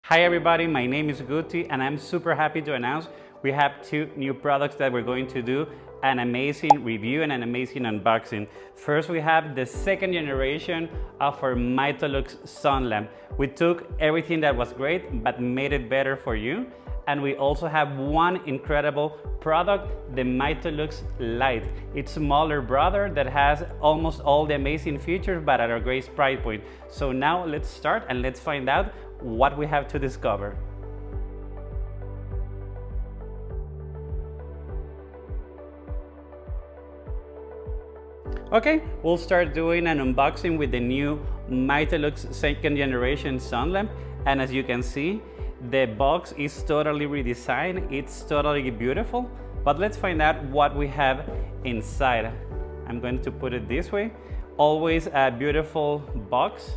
Hi everybody, my name is Guti and I'm super happy to announce we have two new products that we're going to do an amazing review and an amazing unboxing. First, we have the second generation of our MiToLux Sunlamp. We took everything that was great but made it better for you. And we also have one incredible product, the MiToLux Lite. It's a smaller brother that has almost all the amazing features but at a great price point. So now let's start and let's find out what we have to discover. Okay, we'll start doing an unboxing with the new MiToLux second generation Sunlamp. And as you can see, the box is totally redesigned. It's totally beautiful. But let's find out what we have inside. I'm going to put it this way. Always a beautiful box.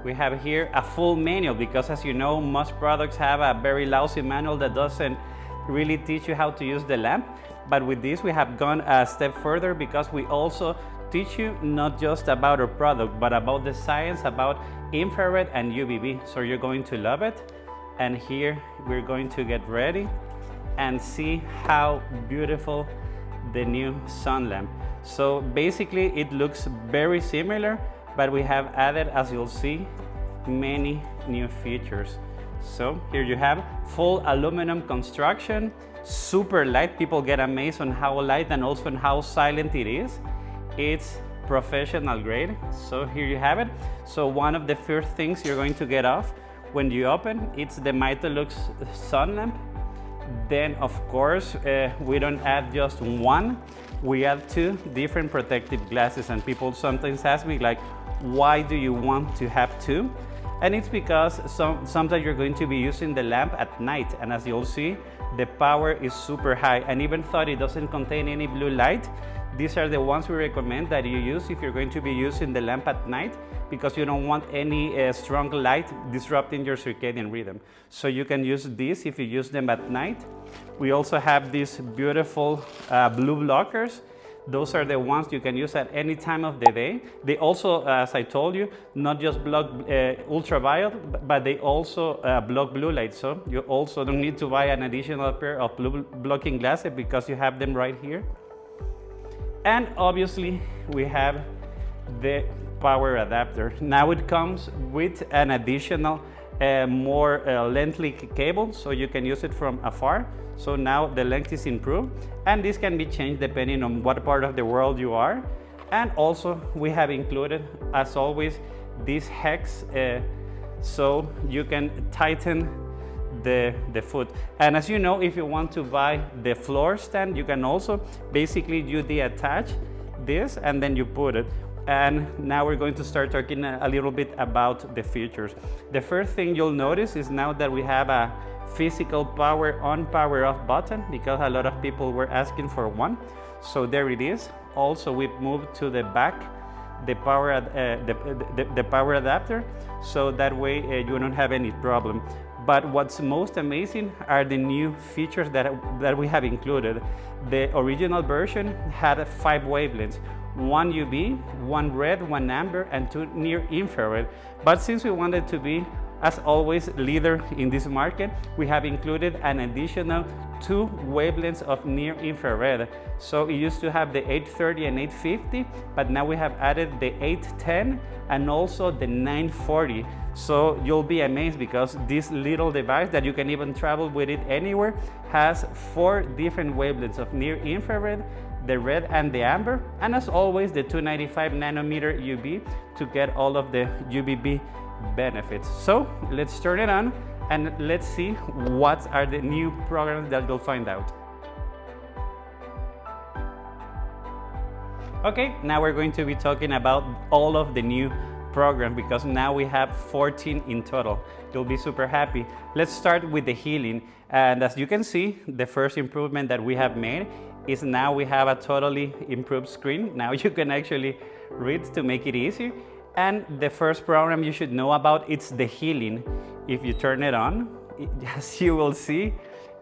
We have here a full manual because, as you know, most products have a very lousy manual that doesn't really teach you how to use the lamp. But with this, we have gone a step further because we also teach you not just about our product, but about the science about infrared and UVB. So you're going to love it. And here we're going to get ready and see how beautiful the new Sunlamp. So basically it looks very similar, but we have added, as you'll see, many new features. So here you have full aluminum construction, super light. People get amazed on how light and also on how silent it is. It's professional grade. So here you have it. So one of the first things you're going to get off when you open, it's the MiToLux Sunlamp. Then of course, we don't add just one, we add two different protective glasses. And people sometimes ask me like, why do you want to have two? And it's because sometimes you're going to be using the lamp at night, and as you'll see, the power is super high. And even though it doesn't contain any blue light, these are the ones we recommend that you use if you're going to be using the lamp at night, because you don't want any strong light disrupting your circadian rhythm. So you can use these if you use them at night. We also have these beautiful blue blockers. Those are the ones you can use at any time of the day. They also, as I told you, not just block ultraviolet, but they also block blue light. So you also don't need to buy an additional pair of blue blocking glasses because you have them right here. And obviously we have the power adapter. Now it comes with an additional more lengthy cable, so you can use it from afar. So now the length is improved, and this can be changed depending on what part of the world you are. And also we have included, as always, this hex so you can tighten the foot. And as you know, if you want to buy the floor stand, you can also basically you detach this and then you put it. And now we're going to start talking a little bit about the features. The first thing you'll notice is now that we have a physical power on, power off button, because a lot of people were asking for one. So there it is. Also, we've moved to the back the power the power adapter, so that way you don't have any problem. But what's most amazing are the new features that we have included. The original version had 5 wavelengths. 1 UV, 1 red, 1 amber, and 2 near infrared. But since we wanted to be, as always, leader in this market, we have included an additional 2 wavelengths of near infrared. So it used to have the 830 and 850, but now we have added the 810 and also the 940. So you'll be amazed because this little device that you can even travel with it anywhere has 4 different wavelengths of near infrared, the red and the amber, and as always the 295 nanometer UV to get all of the UVB benefits. So let's turn it on and let's see what are the new programs that you'll find out. Okay, now we're going to be talking about all of the new programs because now we have 14 in total. You'll be super happy. Let's start with the healing. And as you can see, the first improvement that we have made is now we have a totally improved screen. Now you can actually read to make it easier. And the first program you should know about, it's the healing. If you turn it on, as you will see,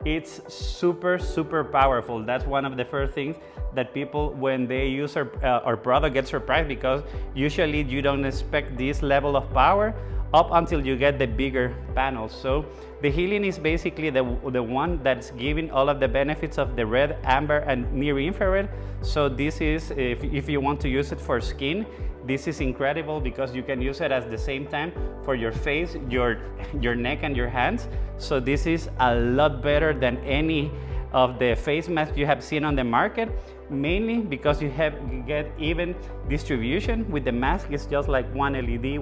it's super powerful. That's one of the first things that people, when they use our product, get surprised, because usually you don't expect this level of power up until you get the bigger panels. So the healing is basically the one that's giving all of the benefits of the red, amber, and near infrared. So this is, if you want to use it for skin, this is incredible because you can use it at the same time for your face, your neck, and your hands. So this is a lot better than any of the face masks you have seen on the market, mainly because you get even distribution. With the mask, it's just like one LED.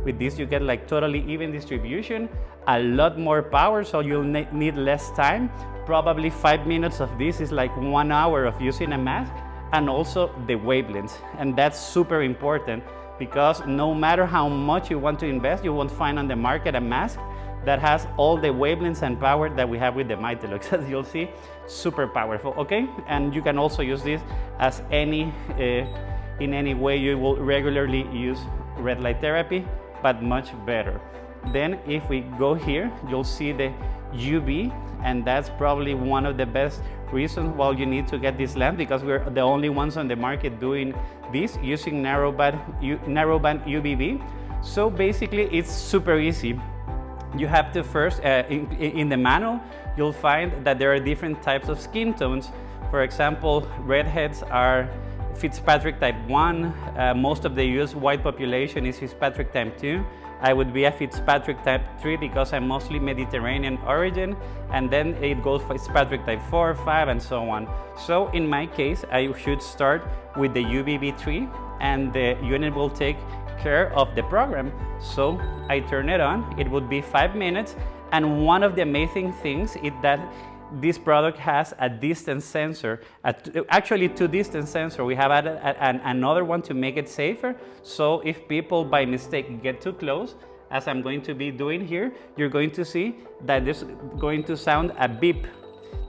With this, you get like totally even distribution, a lot more power, so you'll need less time. Probably 5 minutes of this is like 1 hour of using a mask, and also the wavelengths. And that's super important because no matter how much you want to invest, you won't find on the market a mask that has all the wavelengths and power that we have with the MiToLux. As you'll see, super powerful, okay? And you can also use this as in any way you will regularly use red light therapy, but much better. Then if we go here, you'll see the UV, and that's probably one of the best reasons why you need to get this lamp, because we're the only ones on the market doing this using narrowband UVB. So basically it's super easy. You have to first, in the manual, you'll find that there are different types of skin tones. For example, redheads are Fitzpatrick type 1. Most of the US white population is Fitzpatrick type 2. I would be a Fitzpatrick type 3 because I'm mostly Mediterranean origin, and then it goes Fitzpatrick type 4, 5, and so on. So in my case, I should start with the UVB 3, and the unit will take care of the program. So I turn it on, it would be 5 minutes, and one of the amazing things is that this product has a distance sensor, actually 2 distance sensors. We have added another one to make it safer, so if people by mistake get too close, as I'm going to be doing here, you're going to see that this is going to sound a beep.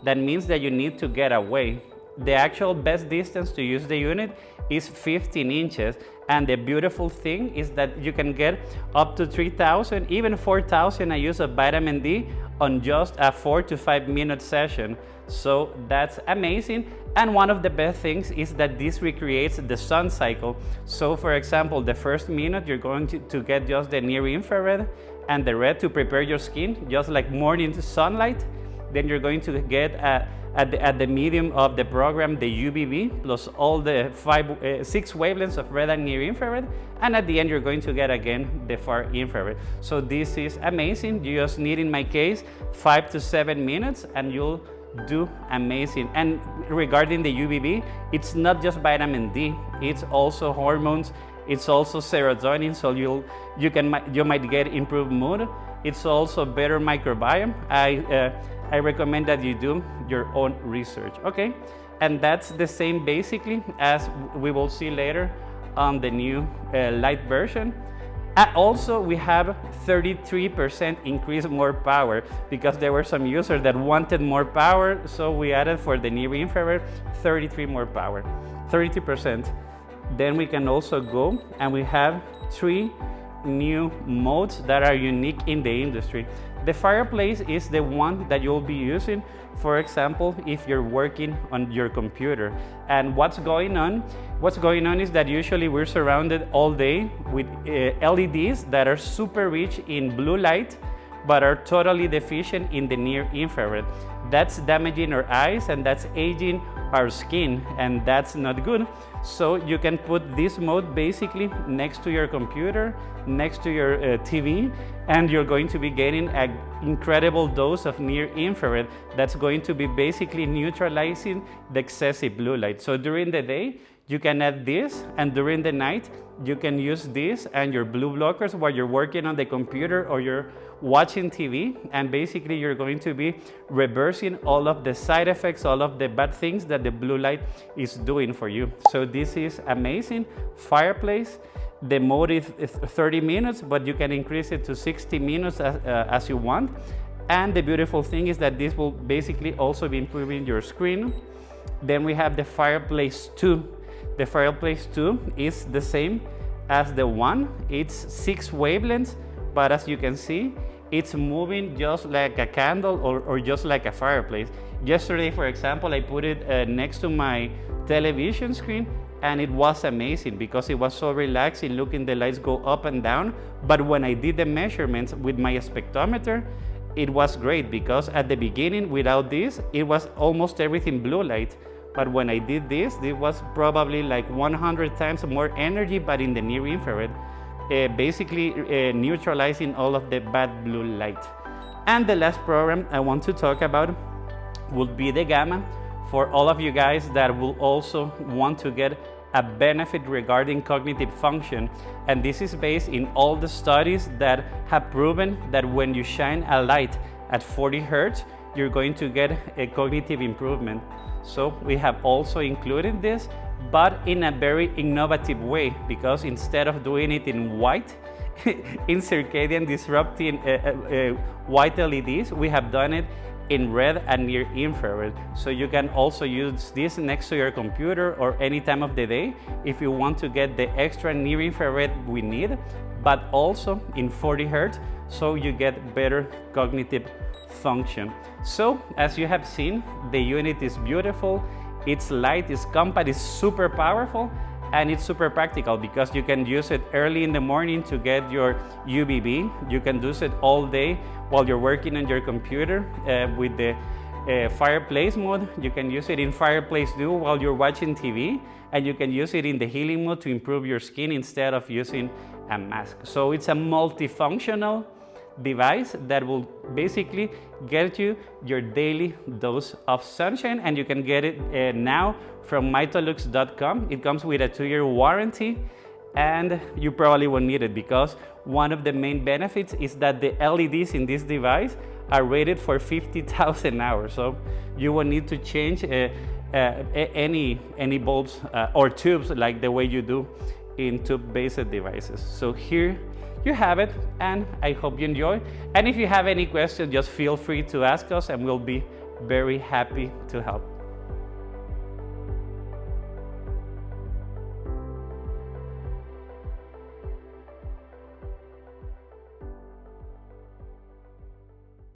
That means that you need to get away. The actual best distance to use the unit is 15 inches. And the beautiful thing is that you can get up to 3,000, even 4,000 IUs of vitamin D on just a 4 to 5 minute session. So that's amazing. And one of the best things is that this recreates the sun cycle. So for example, the first minute, you're going to get just the near infrared and the red to prepare your skin, just like morning sunlight. Then you're going to get at the medium of the program, the UVB, plus all the 6 wavelengths of red and near infrared. And at the end, you're going to get again the far infrared. So this is amazing. You just need, in my case, 5 to 7 minutes, and you'll do amazing. And regarding the UVB, it's not just vitamin D, it's also hormones, it's also serotonin, so you might get improved mood. It's also better microbiome. I recommend that you do your own research, okay? And that's the same basically as we will see later on the new light version. And also we have 33% increase more power because there were some users that wanted more power, so we added for the near infrared 33 more power, 32%. Then we can also go and we have 3 new modes that are unique in the industry. The fireplace is the one that you'll be using, for example, if you're working on your computer. And what's going on is that usually we're surrounded all day with LEDs that are super rich in blue light, but are totally deficient in the near infrared. That's damaging our eyes and that's aging our skin, and that's not good. So you can put this mode basically next to your computer, next to your TV, and you're going to be getting an incredible dose of near infrared that's going to be basically neutralizing the excessive blue light. So during the day, you can add this, and during the night, you can use this and your blue blockers while you're working on the computer or you're watching TV, and basically you're going to be reversing all of the side effects, all of the bad things that the blue light is doing for you. So this is amazing. Fireplace, the mode is 30 minutes, but you can increase it to 60 minutes as you want. And the beautiful thing is that this will basically also be improving your screen. Then we have the Fireplace 2. The Fireplace 2 is the same as the one. It's 6 wavelengths, but as you can see, it's moving just like a candle or just like a fireplace. Yesterday, for example, I put it next to my television screen, and it was amazing because it was so relaxing looking the lights go up and down. But when I did the measurements with my spectrometer, it was great because at the beginning without this, it was almost everything blue light. But when I did this was probably like 100 times more energy, but in the near infrared, basically neutralizing all of the bad blue light. And the last program I want to talk about would be the gamma, for all of you guys that will also want to get a benefit regarding cognitive function. And this is based in all the studies that have proven that when you shine a light at 40 Hertz, you're going to get a cognitive improvement. So we have also included this, but in a very innovative way, because instead of doing it in white, in circadian disrupting white LEDs, we have done it in red and near infrared. So you can also use this next to your computer or any time of the day if you want to get the extra near infrared we need, but also in 40 Hertz, so you get better cognitive function. So as you have seen, the unit is beautiful, it's light, it's compact, it's super powerful, and it's super practical because you can use it early in the morning to get your UVB. You can use it all day while you're working on your computer with the fireplace mode. You can use it in fireplace do while you're watching TV, and you can use it in the healing mode to improve your skin instead of using a mask. So it's a multifunctional device that will basically get you your daily dose of sunshine, and you can get it now from MiToLux.com. It comes with a 2-year warranty, and you probably won't need it because one of the main benefits is that the LEDs in this device are rated for 50,000 hours, so you won't need to change any bulbs or tubes like the way you do in tube-based devices. So here you have it, and I hope you enjoy. And if you have any questions, just feel free to ask us and we'll be very happy to help.